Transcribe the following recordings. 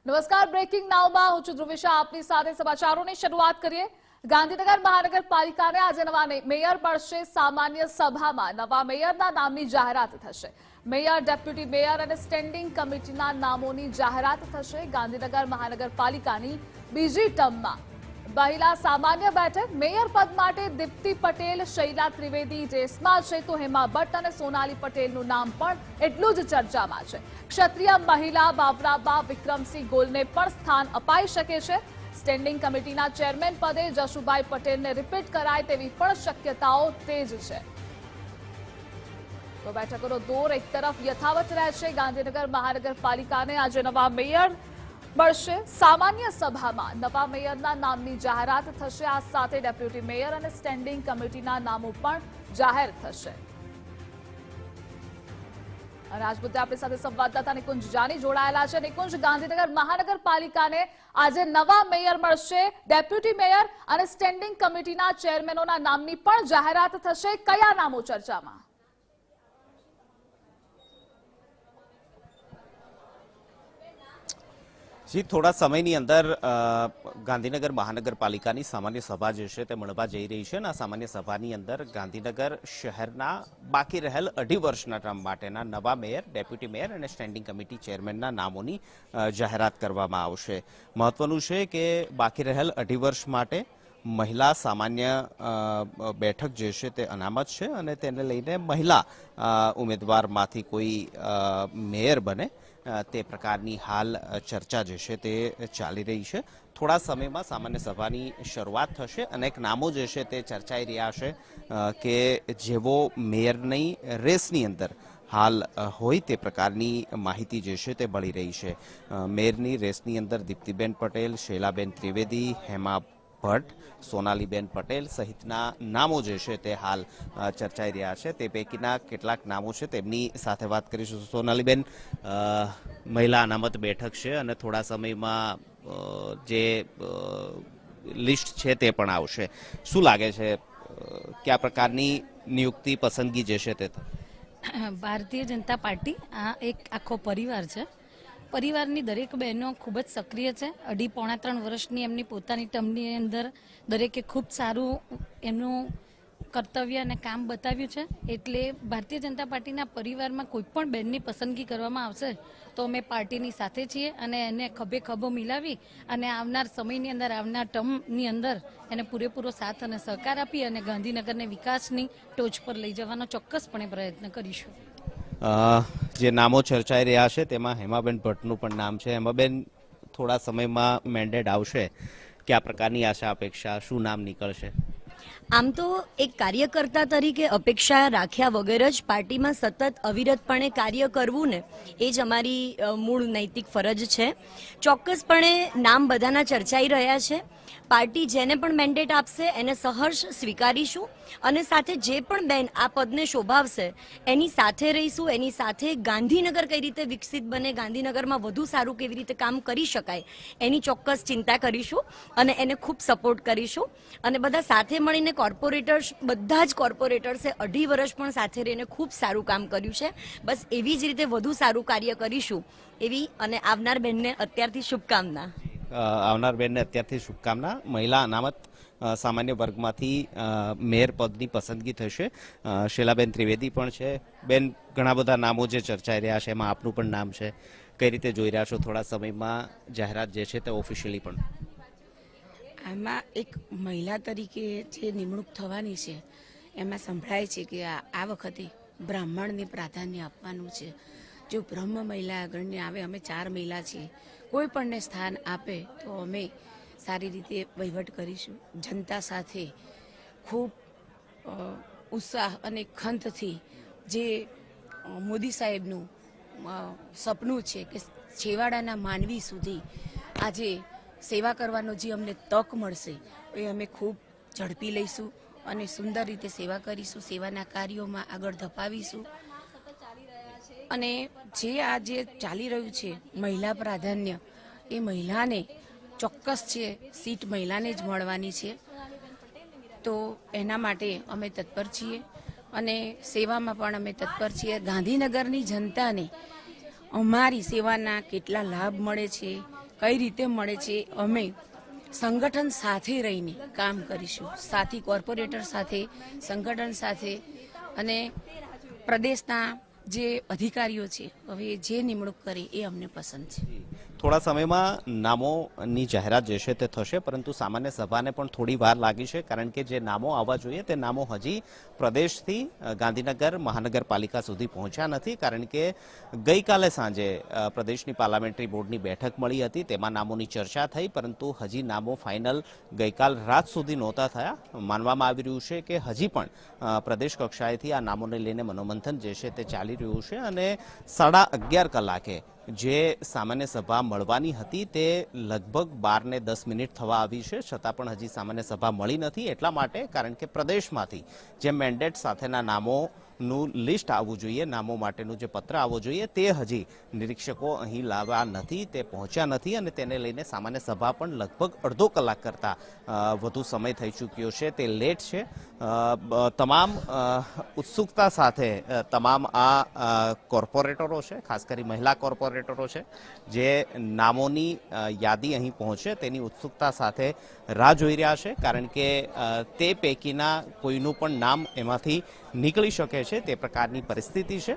નમસ્કાર, બ્રેકિંગ નાઉમાં હું છું ધ્રુવિશા, આપની સાથે સમાચારોની શરૂઆત કરીએ। ગાંધીનગર મહાનગરપાલિકાને આજે નવા મેયર મળશે। સામાન્ય સભામાં નવા મેયરના નામની જાહેરાત થશે। મેયર, ડેપ્યુટી મેયર અને સ્ટેન્ડિંગ કમિટીના નામોની જાહેરાત થશે। ગાંધીનગર મહાનગરપાલિકાની બીજી ટર્મમાં મહિલા સામાન્ય બેઠક। મેયર પદ માટે દીપ્તિ પટેલ, શૈલા ત્રિવેદી રેસમાં છે, તો હેમા ભટ્ટ અને સોનાલી પટેલનું નામ પણ એટલું જ ચર્ચામાં છે। ક્ષત્રિય મહિલા બાબરાબા વિક્રમસિંહ ગોલને પણ સ્થાન અપાઈ શકે છે। સ્ટેન્ડિંગ કમિટીના ચેરમેન પદે જશુભાઈ પટેલને રિપીટ કરાય તેવી પણ શક્યતાઓ તેજ છે। તો બેઠકોનો દોર એક તરફ યથાવત રહેશે। ગાંધીનગર મહાનગરપાલિકાને આજે નવા મેયર મળશે। સામાન્ય સભામાં નવા મેયરના નામની જાહેરાત થશે। આ સાથે ડેપ્યુટી મેયર અને સ્ટેન્ડિંગ કમિટીના નામો પણ જાહેર થશે। અને આજ મુદ્દે આપણી સાથે સંવાદદાતા નિકુંજ જાની જોડાયેલા છે। નિકુંજ, ગાંધીનગર મહાનગરપાલિકાને આજે નવા મેયર મળશે। ડેપ્યુટી મેયર અને સ્ટેન્ડિંગ કમિટીના ચેરમેનોના નામની પણ જાહેરાત થશે। કયા નામો ચર્ચામાં? जी, थोड़ा समयनी अंदर गांधीनगर महानगरपालिकानी सामान्य सभा जे छे ते મળવા જઈ રહી છે। આ સામાન્ય સભાની અંદર ગાંધીનગર શહેરના બાકી રહેલ 2.5 વર્ષના ટર્મ માટેના નવા મેયર, ડેપ્યુટી મેયર અને સ્ટેન્ડિંગ કમિટી ચેરમેનના નામોની જાહેરાત કરવામાં આવશે। મહત્વનું છે કે બાકી રહેલ 2.5 વર્ષ માટે મહિલા સામાન્ય બેઠક જે છે તે અનામત છે અને તેને લઈને મહિલા ઉમેદવારમાંથી કોઈ મેયર બને તે પ્રકારની હાલ ચર્ચા જે છે તે ચાલી રહી છે। થોડા સમયમાં સામાન્ય સભાની શરૂઆત થશે। અનેક નામો જે છે તે ચર્ચાઈ રહ્યા છે કે જેવો મેયરની રેસની અંદર હાલ હોય તે પ્રકારની માહિતી જે છે તે મળી રહી છે। મેયરની રેસની અંદર દીપ્તિબેન પટેલ, શૈલાબેન ત્રિવેદી, હેમા ભટ્ટ, સોનાલીબેન પટેલ સહિતના નામો જે છે તે હાલ ચર્ચાઈ રહ્યા છે। તે પૈકીના કેટલાક નામો છે તેમની સાથે વાત કરીશું। સોનાલીબેન, મહિલા અનામત બેઠક છે અને થોડા સમયમાં જે લિસ્ટ છે તે પણ આવશે। શું લાગે છે કયા પ્રકારની નિયુક્તિ પસંદગી જે છે તે? ભારતીય જનતા પાર્ટી આ એક આખો પરિવાર છે। પરિવારની દરેક બહેનો ખૂબ જ સક્રિય છે। 2.5-3 વર્ષની એમની પોતાની ટર્મની અંદર દરેકે ખૂબ સારું એમનું કર્તવ્ય અને કામ બતાવ્યું છે। એટલે ભારતીય જનતા પાર્ટીના પરિવારમાં કોઈ પણ બહેનની પસંદગી કરવામાં આવશે તો અમે પાર્ટીની સાથે છીએ અને એને ખભે ખભો મિલાવી અને આવનાર સમયની અંદર, આવનાર ટર્મની અંદર એને પૂરેપૂરો સાથ અને સહકાર આપી અને ગાંધીનગરને વિકાસની ટોચ પર લઈ જવાનો ચોક્કસપણે પ્રયત્ન કરીશું। જે નામો ચર્ચાઈ રહ્યા છે તેમાં હેમાબેન ભટ્ટનું પણ નામ છે। હેમાબેન, થોડા સમયમાં મેન્ડેટ આવશે, કયા પ્રકારની આશા અપેક્ષા, શું નામ નીકળશે? આમ તો એક કાર્યકર્તા તરીકે અપેક્ષા રાખ્યા વગર જ પાર્ટીમાં સતત અવિરતપણે કાર્ય કરવું ને એ જ અમારી મૂળ નૈતિક ફરજ છે। ચોક્કસપણે નામ બધાના ચર્ચાઈ રહ્યા છે। પાર્ટી જેને પણ મેન્ડેટ આપશે એને સહર્ષ સ્વીકારીશું અને સાથે જે પણ બેન આ પદને શોભાવશે એની સાથે રહીશું। એની સાથે ગાંધીનગર કઈ રીતે વિકસિત બને, ગાંધીનગરમાં વધુ સારું કેવી રીતે કામ કરી શકાય એની ચોક્કસ ચિંતા કરીશું અને એને ખૂબ સપોર્ટ કરીશું। અને બધા સાથે મળીને કોર્પોરેટર્સ, બધા જ કોર્પોરેટર્સે 2.5 વર્ષ પણ સાથે રહીને ખૂબ સારું કામ કર્યું છે। બસ એવી જ રીતે વધુ સારું કાર્ય કરીશું એવી અને આવનાર બેનને અત્યારથી શુભકામના। આવનાર બેનને અત્યારથી શુભકામના। મહિલા અનામત સામાન્ય વર્ગમાંથી મેયર પદની પસંદગી થશે। શૈલાબેન ત્રિવેદી પણ છે। બેન, ઘણા બધા નામો જે ચર્ચાઈ રહ્યા છે એમાં આપનું પણ નામ છે, કઈ રીતે જોઈ રહ્યા છો? થોડા સમયમાં જાહેરાત જે છે તે ઓફિશિયલી પણ આમાં એક મહિલા તરીકે જે નિમણૂક થવાની છે એમાં સંભળાય છે કે આ વખતે બ્રાહ્મણને પ્રાધાન્ય આપવાનું છે। જો બ્રહ્મ મહિલા આગળને આવે, અમે 4 મહિલા છીએ, કોઈ પણને સ્થાન આપે તો અમે સારી રીતે વહીવટ કરીશું। જનતા સાથે ખૂબ ઉત્સાહ અને ખંતથી જે મોદી સાહેબનું સપનું છે કે છેવાડાના માનવી સુધી આજે સેવા કરવાનો જે અમને તક મળશે એ અમે ખૂબ ઝડપી લઈશું અને સુંદર રીતે સેવા કરીશું। સેવાના કાર્યોમાં આગળ ધપાવીશું અને જે ચાલી રહ્યું છે મહિલા પ્રાધાન્ય, એ મહિલાને ચોક્કસ છે સીટ મહિલાને જ મળવાની છે। તો એના માટે અમે તત્પર છીએ અને સેવામાં પણ અમે તત્પર છીએ। ગાંધીનગરની જનતાને અમારી સેવાના કેટલા લાભ મળે છે, કઈ રીતે મળે છે, અમે સંગઠન સાથે રહીને કામ કરીશું, સાથી કોર્પોરેટર સાથે, સંગઠન સાથે અને પ્રદેશના જે અધિકારીઓ છે હવે જે નિમણૂક કરે એ અમને પસંદ છે. થોડા સમયમાં નામોની જાહેરાત જે છે તે થશે, પરંતુ સામાન્ય સભાને પણ થોડી વાર લાગી છે, કારણ કે જે નામો આવવા જોઈએ તે નામો હજી પ્રદેશથી ગાંધીનગર મહાનગરપાલિકા સુધી પહોંચ્યા નથી, કારણ કે ગઈકાલે સાંજે પ્રદેશની પાર્લામેન્ટરી બોર્ડની બેઠક મળી હતી, તેમાં નામોની ચર્ચા થઈ, પરંતુ હજી નામો ફાઇનલ ગઈકાલ રાત સુધી નહોતા થયા. માનવામાં આવી રહ્યું છે કે હજી પણ પ્રદેશ કક્ષાએથી આ નામોને લઈને મનોમંથન જે છે તે ચાલી રહ્યું છે અને 11:30 કલાકે જે સામાન્ય સભા મળવાની હતી તે લગભગ 12:10 થવા આવી છે, છતાં પણ હજી સામાન્ય સભા મળી નથી. એટલા માટે કારણ કે પ્રદેશમાંથી જે મેન્ડેટ સાથેના નામોનું લિસ્ટ આવવું જોઈએ, નામો માટેનું જે પત્ર આવવું જોઈએ તે હજી નિરીક્ષકો અહીં લાવ્યા નથી, તે પહોંચ્યા નથી અને તેને લઈને સામાન્ય સભા પણ લગભગ અડધો કલાક કરતાં વધુ સમય થઈ ચૂક્યો છે, તે લેટ છે. તમામ ઉત્સુકતા સાથે તમામ આ કોર્પોરેટરો છે, ખાસ કરી મહિલા કોર્પોરેટરો છે, જે નામોની યાદી અહીં પહોંચે તેની ઉત્સુકતા સાથે રાહ જોઈ રહ્યા છે, કારણ કે તે પૈકીના કોઈનું પણ નામ એમાંથી નીકળી શકે છે તે પ્રકારની પરિસ્થિતિ છે.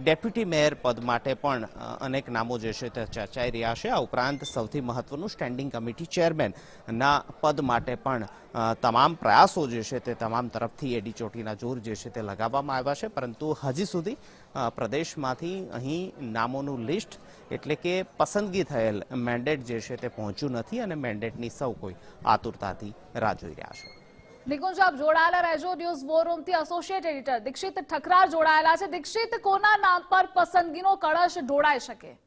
ડેપ્યુટી મેયર પદ માટે પણ અનેક નામો જે છે તે ચર્ચાઈ રહ્યા છે. આ ઉપરાંત સૌથી મહત્વનું સ્ટેન્ડિંગ કમિટી ચેરમેનના પદ માટે પણ તમામ પ્રયાસો જે છે તે તમામ તરફથી એડી ચોટીના જોર જે છે તે લગાવવામાં આવ્યા છે, પરંતુ હજી સુધી પ્રદેશમાંથી અહીં નામોનું લિસ્ટ એટલે કે પસંદગી થયેલ મેન્ડેટ જે છે તે પહોંચ્યું નથી અને મેન્ડેટની સૌ કોઈ આતુરતાથી રાહ જોઈ રહ્યા છે. નિકુંજ, આપ જોડાયેલા રહેજો. ન્યૂઝ વોર રૂમથી એસોસિએટ એડિટર દીક્ષિત ઠકરાર જોડાયેલા છે. દીક્ષિત, કોના નામ પર પસંદગીનો કળશ ઢોળાઈ શકે?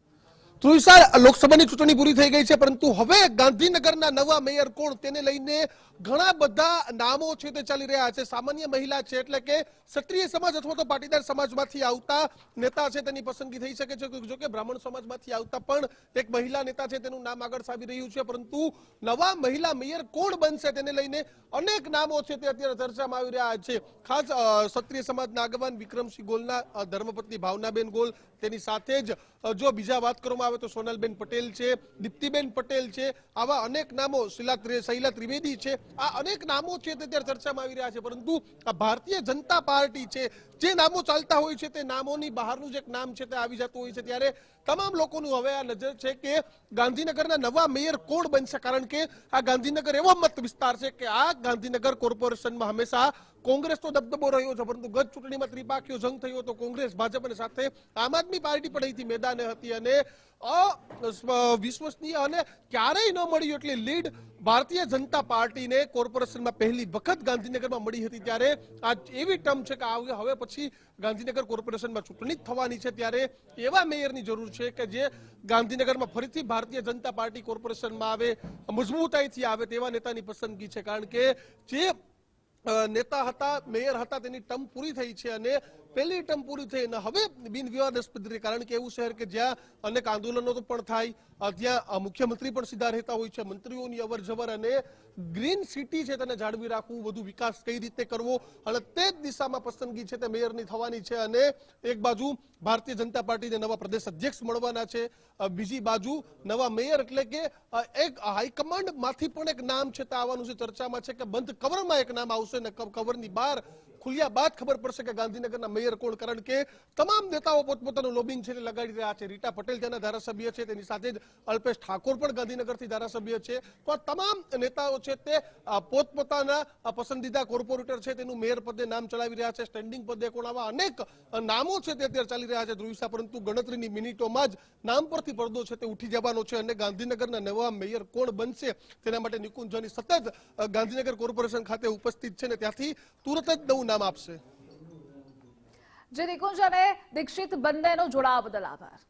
ધ્રુવિસા, લોકસભાની ચૂંટણી પૂરી થઈ ગઈ છે, પરંતુ હવે ગાંધીનગરના નવા મેયર કોણ તેને લઈને ઘણા બધા નામો છે તે ચાલી રહ્યા છે. સામાન્ય મહિલા છે એટલે કે ક્ષત્રિય સમાજ અથવા તો પાટીદાર સમાજમાંથી આવતા નેતા છે તેની પસંદગી થઈ શકે છે. જો કે બ્રાહ્મણ સમાજમાંથી આવતા પણ એક મહિલા નેતા છે તેનું નામ આગળ આવી રહ્યું છે, પરંતુ નવા મહિલા મેયર કોણ બનશે તેને લઈને અનેક નામો છે તે અત્યારે ચર્ચામાં આવી રહ્યા છે. ખાસ ક્ષત્રિય સમાજના આગેવાન વિક્રમસિંહ ગોલના ધર્મપત્ની ભાવનાબેન ગોલ, તેની સાથે જ જો બીજા વાત કરવામાં આવે તો સોનલબેન પટેલ છે, દીપ્તિબેન પટેલ છે, આવા અનેક નામો, શૈલા ત્રિવેદી છે, આ અનેક નામો છે તે અત્યારે ચર્ચામાં આવી રહ્યા છે. પરંતુ આ ભારતીય જનતા પાર્ટી છે, જે નામો ચાલતા હોય છે તે નામોની બહારનું જે એક નામ છે તે આવી જતું હોય છે, ત્યારે તમામ લોકોનું હવે આ નજર છે કે ગાંધીનગરના નવા મેયર કોણ બનશે, કારણ કે આ ગાંધીનગર એવો મત વિસ્તાર છે કે આ ગાંધીનગર કોર્પોરેશનમાં હંમેશા કોંગ્રેસનો દબદબો રહ્યો છે, પરંતુ ગત ચૂંટણીમાં ત્રિપાખીયો જંગ થયો હતો. કોંગ્રેસ, ભાજપ અને સાથે આમ આદમી પાર્ટી પણ અહીંથી મેદાને હતી અને અવિશ્વસનીય અને ક્યારેય ન મળ્યું એટલે લીડ ભારતીય જનતા પાર્ટીને કોર્પોરેશનમાં પહેલી વખત ગાંધીનગરમાં મળી હતી. ત્યારે આ એવી ટર્મ છે કે હવે પછી ગાંધીનગર કોર્પોરેશનમાં ચૂંટણી થવાની છે, ત્યારે એવા મેયરની જરૂર છે કે જે ગાંધીનગરમાં ફરીથી ભારતીય જનતા પાર્ટી કોર્પોરેશનમાં આવે, મજબૂતાઈથી આવે તેવા નેતાની પસંદગી છે. કારણ કે જે નેતા હતા, મેયર હતા, તેની ટર્મ પૂરી થઈ છે અને પહેલી ટર્મ પૂરી થઈ અને હવે બિનવિવાદાસ્પદ રીતે, કારણ કે એવું શહેર કે જ્યાં અનેક આંદોલનો પણ થાય, ત્યાં મુખ્યમંત્રી પણ સીધા રહેતા હોય છે, મંત્રીઓની અવર જવર અને ગ્રીન સિટી છે તેને જાળવી રાખવું, વધુ વિકાસ કઈ રીતે કરવો અને તે જ દિશામાં પસંદગી છે તે મેયરની થવાની છે. અને એક બાજુ ભારતીય જનતા પાર્ટીને નવા પ્રદેશ અધ્યક્ષ મળવાના છે, બીજી બાજુ નવા મેયર એટલે કે એક હાઈકમાન્ડ માંથી પણ એક નામ છે તે આવવાનું છે. ચર્ચામાં છે કે બંધ કવરમાં એક નામ આવશે ને કવરની બહાર ખુલ્યા બાદ ખબર પડશે કે ગાંધીનગરના મેયર કોણ, કારણ કે તમામ નેતાઓ પોતપોતાનું લોબિંગ છે તે લગાડી રહ્યા છે. રીટા પટેલ ત્યાંના ધારાસભ્ય છે, તેની સાથે જ અલ્પેશ ઠાકોર પણ ગાંધીનગરથી ધારાસભ્ય છે. તો આ તમામ નેતાઓ છે તે પોતપોતાના પસંદીદા કોર્પોરેટર છે તેનું મેયર પદે નામ ચલાવી રહ્યા છે. સ્ટેન્ડિંગ પદે કોણ, આવા અનેક નામો છે તે અત્યારે ચાલી રહ્યા છે ધ્રુવિસા, પરંતુ ગણતરીની મિનિટોમાં જ નામ પરથી પડદો છે તે ઉઠી જવાનો છે અને ગાંધીનગરના નવા મેયર કોણ બનશે તેના માટે નિકુંજ જાની સતત ગાંધીનગર કોર્પોરેશન ખાતે ઉપસ્થિત છે ને ત્યાંથી તુરત જ નવું નામ આપશે. જે નિકુંજ અને દીક્ષિત બંનેનો જોડાવા બદલ આભાર.